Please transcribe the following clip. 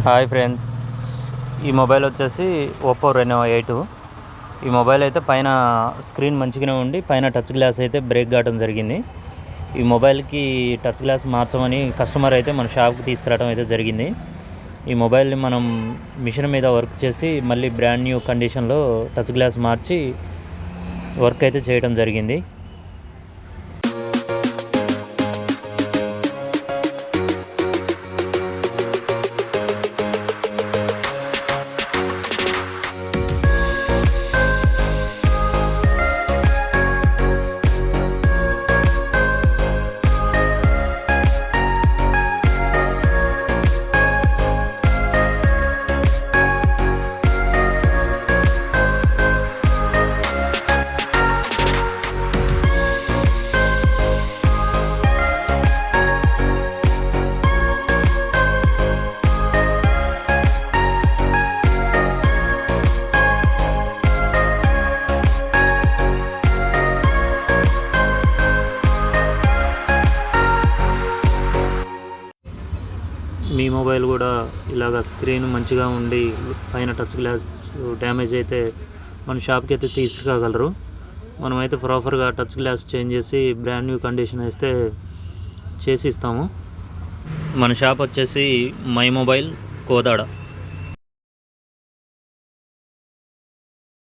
Hi friends, ఈ mobile వచ్చేసి Oppo Renault 8. ఈ మొబైల్ అయితే పైన స్క్రీన్ మంచిగానే ఉండి పైన టచ్ గ్లాస్ అయితే బ్రేక్ కావడం జరిగింది. ఈ మొబైల్కి టచ్ గ్లాస్ మార్చమని కస్టమర్ అయితే మన షాప్కి తీసుకురావడం అయితే జరిగింది. ఈ మొబైల్ని మనం మిషన్ మీద వర్క్ చేసి మళ్ళీ బ్రాండ్ న్యూ కండిషన్లో టచ్ గ్లాస్ మార్చి వర్క్ అయితే చేయడం జరిగింది. మీ మొబైల్ కూడా ఇలాగ స్క్రీన్ మంచిగా ఉండి పైన టచ్ గ్లాస్ డ్యామేజ్ అయితే మన షాప్కి అయితే తీసుకురాగలరు. మనమైతే ప్రాపర్గా టచ్ గ్లాస్ చేంజ్ చేసి బ్రాండ్ న్యూ కండిషన్ అయితే చేసి ఇస్తాము. మన షాప్ వచ్చేసి మై మొబైల్ కోదాడ.